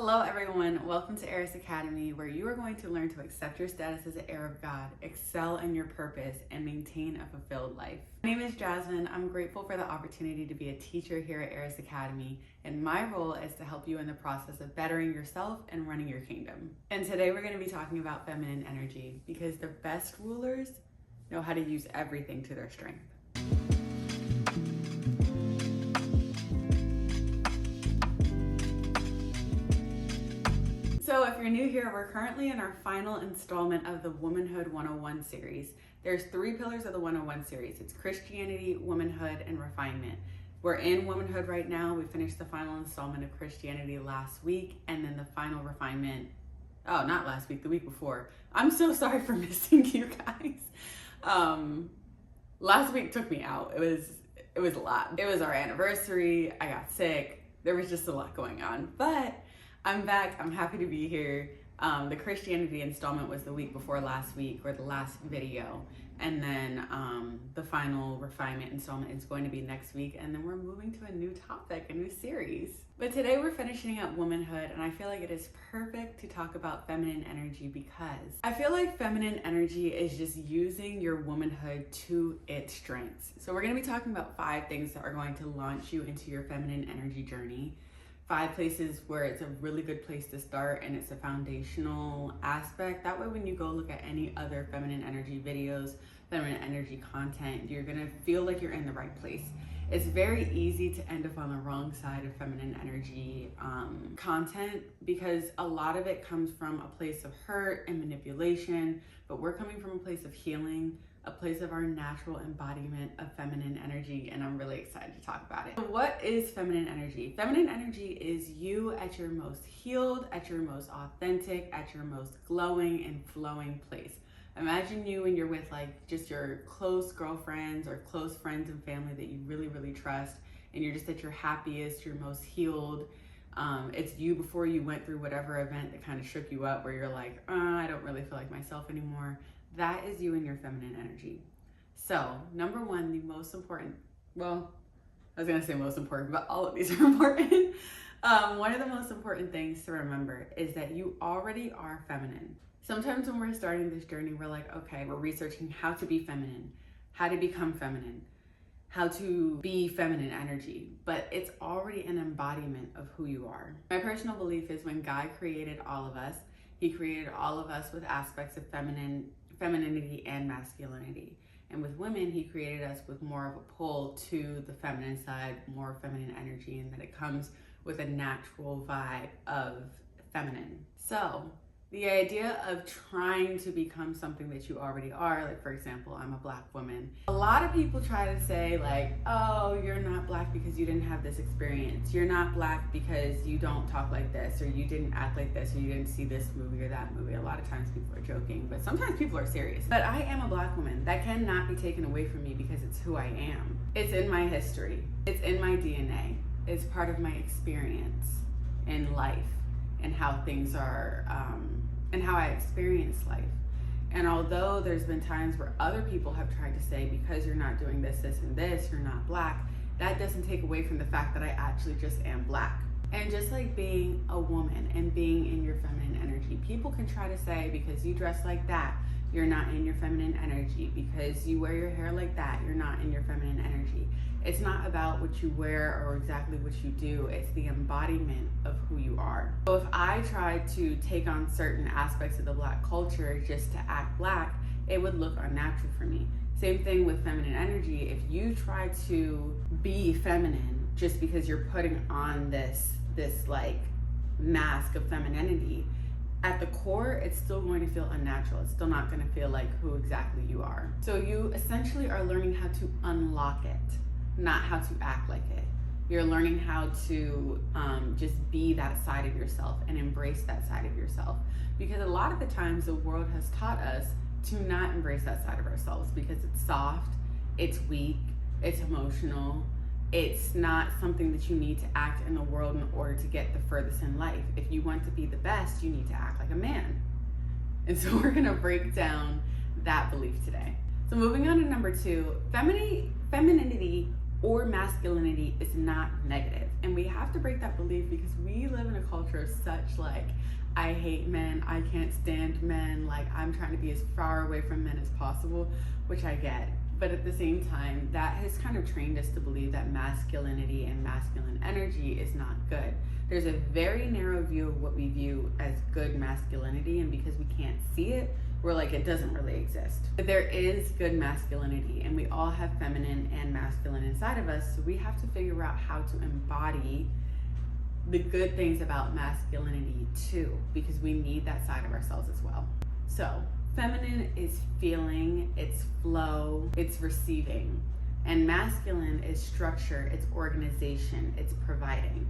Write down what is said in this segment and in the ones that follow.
Hello everyone, welcome to Eris Academy, where you are going to learn to accept your status as an heir of God, excel in your purpose, and maintain a fulfilled life. My name is Jasmine. I'm grateful for the opportunity to be a teacher here at Eris Academy, and my role is to help you in the process of bettering yourself and running your kingdom. And today we're going to be talking about feminine energy, because the best rulers know how to use everything to their strength. So if you're new here, we're currently in our final installment of the Womanhood 101 series. There's 3 pillars of the 101 series. It's Christianity, womanhood, and refinement. We're in womanhood right now. We finished the final installment of Christianity last week, and then the final refinement, not last week, the week before. I'm so sorry for missing you guys. Last week took me out. It was a lot. It was our anniversary. I got sick. There was just a lot going on, but I'm back. I'm happy to be here. The Christianity installment was the week before last week, or the last video. And then the final refinement installment is going to be next week. And then we're moving to a new topic, a new series. But today we're finishing up womanhood, and I feel like it is perfect to talk about feminine energy, because I feel like feminine energy is just using your womanhood to its strengths. So we're going to be talking about 5 things that are going to launch you into your feminine energy journey. 5 places where it's a really good place to start, and it's a foundational aspect. That way when you go look at any other feminine energy videos, feminine energy content, you're gonna feel like you're in the right place. It's very easy to end up on the wrong side of feminine energy content, because a lot of it comes from a place of hurt and manipulation, but we're coming from a place of healing, a place of our natural embodiment of feminine energy, and I'm really excited to talk about it. So what is feminine energy? Feminine energy is you at your most healed, at your most authentic, at your most glowing and flowing place. Imagine you when you're with like just your close girlfriends or close friends and family that you really, really trust, and you're just at your happiest, your most healed. It's you before you went through whatever event that kind of shook you up, where you're like, I don't really feel like myself anymore. That is you in your feminine energy. So, number 1, the most important, well, I was gonna say most important, but all of these are important. One of the most important things to remember is that you already are feminine. Sometimes when we're starting this journey, we're like, okay, we're researching how to be feminine, how to become feminine, how to be feminine energy, but it's already an embodiment of who you are. My personal belief is when God created all of us, He created all of us with aspects of femininity and masculinity. And with women, He created us with more of a pull to the feminine side, more feminine energy, and that it comes with a natural vibe of feminine. So the idea of trying to become something that you already are, like for example, I'm a Black woman. A lot of people try to say like, oh, you're not Black because you didn't have this experience. You're not Black because you don't talk like this, or you didn't act like this, or you didn't see this movie or that movie. A lot of times people are joking, but sometimes people are serious. But I am a Black woman. That cannot be taken away from me, because it's who I am. It's in my history. It's in my DNA. It's part of my experience in life, and how things are, and how I experience life. And although there's been times where other people have tried to say, because you're not doing this, this, and this, you're not Black, that doesn't take away from the fact that I actually just am Black. And just like being a woman and being in your feminine energy, people can try to say, because you dress like that, you're not in your feminine energy. Because you wear your hair like that, you're not in your feminine energy. It's not about what you wear or exactly what you do. It's the embodiment of who you are. So if I tried to take on certain aspects of the Black culture just to act Black, it would look unnatural for me. Same thing with feminine energy. If you try to be feminine just because you're putting on this like mask of femininity, at the core, it's still going to feel unnatural. It's still not going to feel like who exactly you are. So you essentially are learning how to unlock it, not how to act like it. You're learning how to just be that side of yourself and embrace that side of yourself. Because a lot of the times the world has taught us to not embrace that side of ourselves, because it's soft, it's weak, it's emotional. It's not something that you need to act in the world in order to get the furthest in life. If you want to be the best, you need to act like a man. And so we're gonna break down that belief today. So moving on to number 2, femininity or masculinity is not negative. And we have to break that belief because we live in a culture of such like, I hate men, I can't stand men, like I'm trying to be as far away from men as possible, which I get. But at the same time, that has kind of trained us to believe that masculinity and masculine energy is not good. There's a very narrow view of what we view as good masculinity, and because we can't see it, we're like, it doesn't really exist. But there is good masculinity, and we all have feminine and masculine inside of us, so we have to figure out how to embody the good things about masculinity too, because we need that side of ourselves as well. So feminine is feeling, it's flow, it's receiving. And masculine is structure, it's organization, it's providing.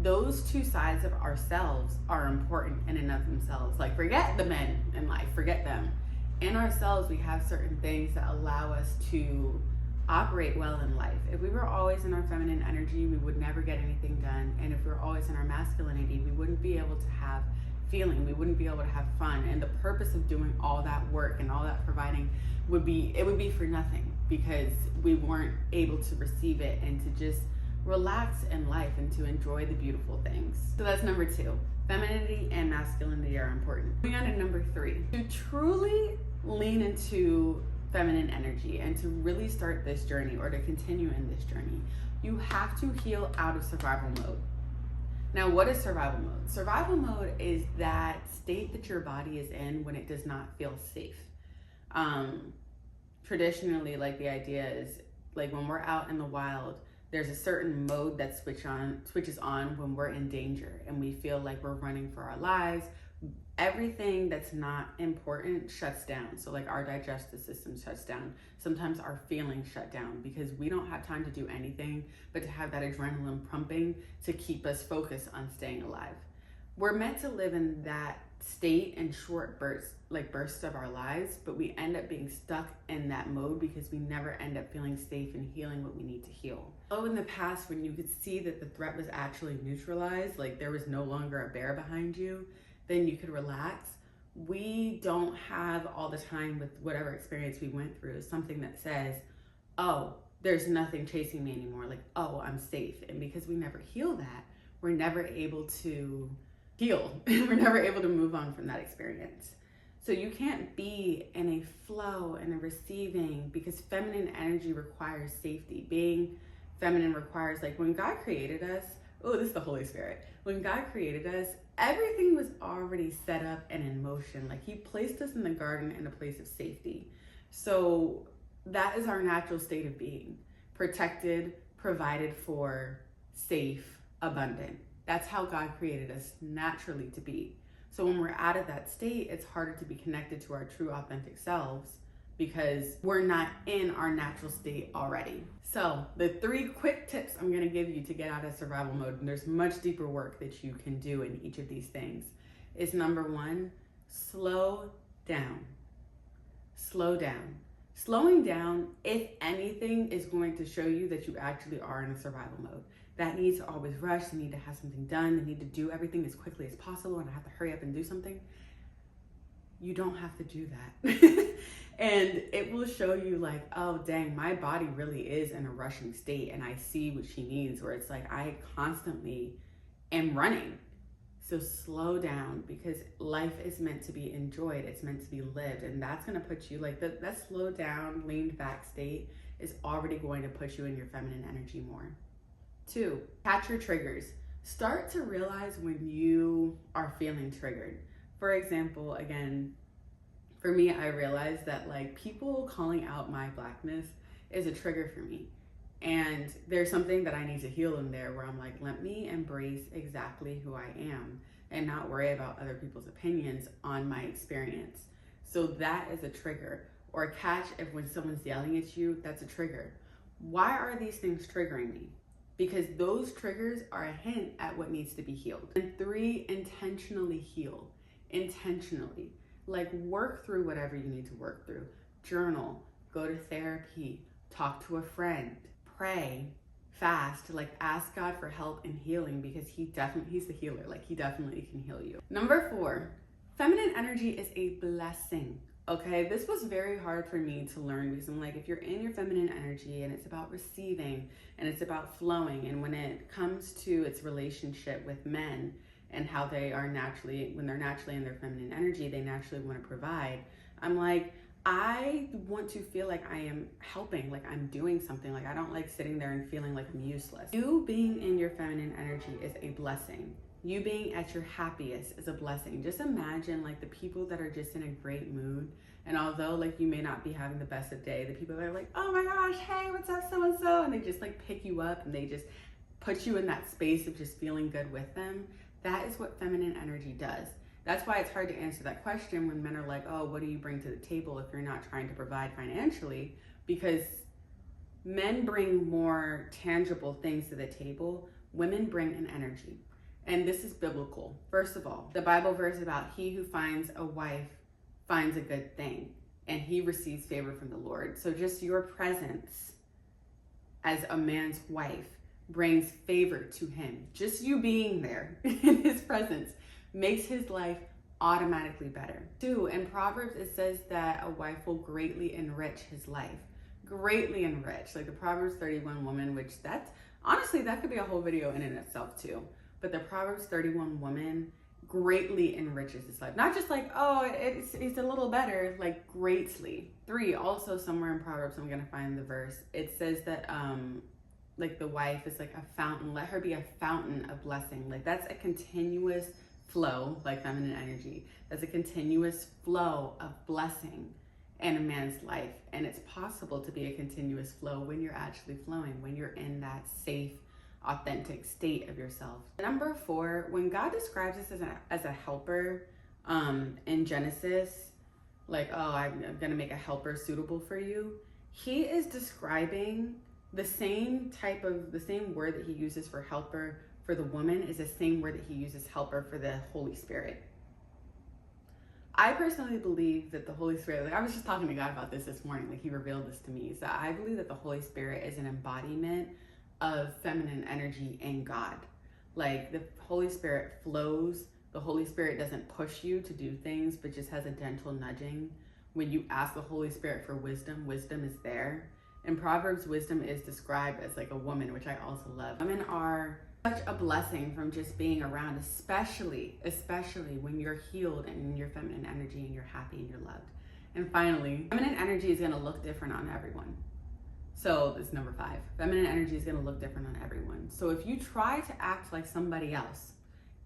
Those two sides of ourselves are important in and of themselves. Like, forget the men in life, forget them. In ourselves, we have certain things that allow us to operate well in life. If we were always in our feminine energy, we would never get anything done. And if we were always in our masculinity, we wouldn't be able to have feeling, we wouldn't be able to have fun. And the purpose of doing all that work and all that providing would be for nothing, because we weren't able to receive it and to just relax in life and to enjoy the beautiful things. So that's number 2. Femininity and masculinity are important. Moving on to number 3. To truly lean into feminine energy and to really start this journey, or to continue in this journey, you have to heal out of survival mode. Now, what is survival mode? Survival mode is that state that your body is in when it does not feel safe. Traditionally, like, the idea is like when we're out in the wild, there's a certain mode that switches on when we're in danger and we feel like we're running for our lives. Everything that's not important shuts down. So like our digestive system shuts down. Sometimes our feelings shut down because we don't have time to do anything but to have that adrenaline pumping to keep us focused on staying alive. We're meant to live in that state in short bursts of our lives, but we end up being stuck in that mode because we never end up feeling safe and healing what we need to heal. Oh, in the past, when you could see that the threat was actually neutralized, like there was no longer a bear behind you, then you could relax. We don't have all the time with whatever experience we went through something that says, oh, there's nothing chasing me anymore. Like, oh, I'm safe. And because we never heal that, we're never able to heal. We're never able to move on from that experience. So you can't be in a flow and a receiving, because feminine energy requires safety. Being feminine requires, like, when God created us, oh, this is the Holy Spirit. When God created us, everything was already set up and in motion. Like, he placed us in the garden in a place of safety. So that is our natural state of being. Protected, provided for, safe, abundant. That's how God created us naturally to be. So when we're out of that state, it's harder to be connected to our true authentic selves because we're not in our natural state already. So the 3 quick tips I'm gonna give you to get out of survival mode, and there's much deeper work that you can do in each of these things, is number 1, slow down. Slow down. Slowing down, if anything, is going to show you that you actually are in a survival mode. That needs to always rush, they need to have something done, they need to do everything as quickly as possible, and I have to hurry up and do something. You don't have to do that. And it will show you like, oh dang, my body really is in a rushing state and I see what she needs, where it's like I constantly am running. So slow down, because life is meant to be enjoyed, it's meant to be lived, and that's gonna put you like that slow down, leaned back state is already going to put you in your feminine energy more. 2, catch your triggers. Start to realize when you are feeling triggered. For example, again, for me, I realized that like people calling out my blackness is a trigger for me. And there's something that I need to heal in there where I'm like, let me embrace exactly who I am and not worry about other people's opinions on my experience. So that is a trigger. Or catch if when someone's yelling at you, that's a trigger. Why are these things triggering me? Because those triggers are a hint at what needs to be healed. And 3, intentionally heal. Intentionally. Like, work through whatever you need to work through. Journal, go to therapy, talk to a friend, pray, fast, like ask God for help in healing, because he's the healer. Like, he definitely can heal you. Number 4, feminine energy is a blessing. Okay, this was very hard for me to learn because I'm like, if you're in your feminine energy and it's about receiving and it's about flowing, and when it comes to its relationship with men and how they are naturally, when they're naturally in their feminine energy, they naturally want to provide. I'm like, I want to feel like I am helping, like I'm doing something. Like I don't like sitting there and feeling like I'm useless. You being in your feminine energy is a blessing. You being at your happiest is a blessing. Just imagine like the people that are just in a great mood. And although like you may not be having the best of day, the people that are like, oh my gosh, hey, what's up, so-and-so? And they just like pick you up and they just put you in that space of just feeling good with them. That is what feminine energy does. That's why it's hard to answer that question when men are like, oh, what do you bring to the table if you're not trying to provide financially? Because men bring more tangible things to the table. Women bring an energy. And this is biblical. First of all, the Bible verse about he who finds a wife finds a good thing and he receives favor from the Lord. So just your presence as a man's wife brings favor to him. Just you being there in his presence makes his life automatically better. 2, in Proverbs, it says that a wife will greatly enrich his life. Greatly enrich. Like the Proverbs 31 woman, which that's, honestly, that could be a whole video in and itself too. But the Proverbs 31 woman greatly enriches his life. Not just like, oh, it's a little better, like greatly. 3, also somewhere in Proverbs, I'm gonna find the verse. It says that like the wife is like a fountain. Let her be a fountain of blessing. Like that's a continuous flow, like feminine energy. That's a continuous flow of blessing in a man's life. And it's possible to be a continuous flow when you're actually flowing, when you're in that safe, authentic state of yourself. Number 4, when God describes us as a helper in Genesis, like, oh, I'm gonna make a helper suitable for you, he is describing the same word that he uses for helper for the woman is the same word that he uses helper for the Holy Spirit. I personally believe that the Holy Spirit, like I was just talking to God about this morning, like he revealed this to me, is that I believe that the Holy Spirit is an embodiment of feminine energy in God. Like the Holy Spirit flows. The Holy Spirit doesn't push you to do things, but just has a gentle nudging. When you ask the Holy Spirit for wisdom, wisdom is there. In Proverbs, wisdom is described as like a woman, which I also love. Women are such a blessing from just being around, especially when you're healed and in your feminine energy and you're happy and you're loved. And finally, feminine energy is gonna look different on everyone. So this is number 5. Feminine energy is gonna look different on everyone. So if you try to act like somebody else,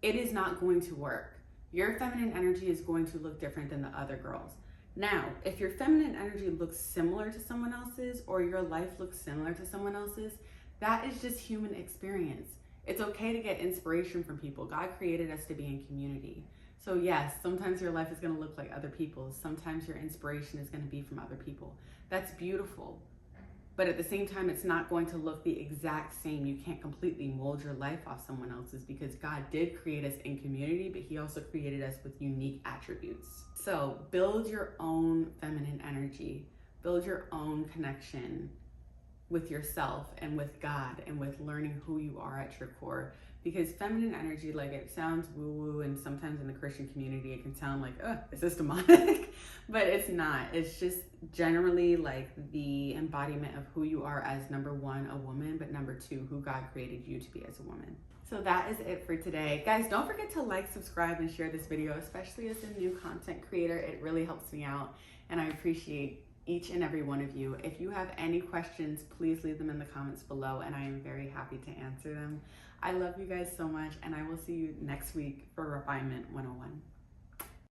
it is not going to work. Your feminine energy is going to look different than the other girls. Now, if your feminine energy looks similar to someone else's or your life looks similar to someone else's, that is just human experience. It's okay to get inspiration from people. God created us to be in community. So yes, sometimes your life is gonna look like other people's. Sometimes your inspiration is gonna be from other people. That's beautiful. But at the same time, it's not going to look the exact same. You can't completely mold your life off someone else's because God did create us in community, but he also created us with unique attributes. So build your own feminine energy, build your own connection with yourself and with God and with learning who you are at your core. Because feminine energy, like it sounds woo-woo, and sometimes in the Christian community it can sound like, oh, is this demonic? But it's not. It's just generally like the embodiment of who you are as number 1, a woman, but number 2, who God created you to be as a woman. So that is it for today. Guys, don't forget to like, subscribe, and share this video, especially as a new content creator. It really helps me out, and I appreciate each and every one of you. If you have any questions, please leave them in the comments below, and I am very happy to answer them. I love you guys so much, and I will see you next week for Refinement 101.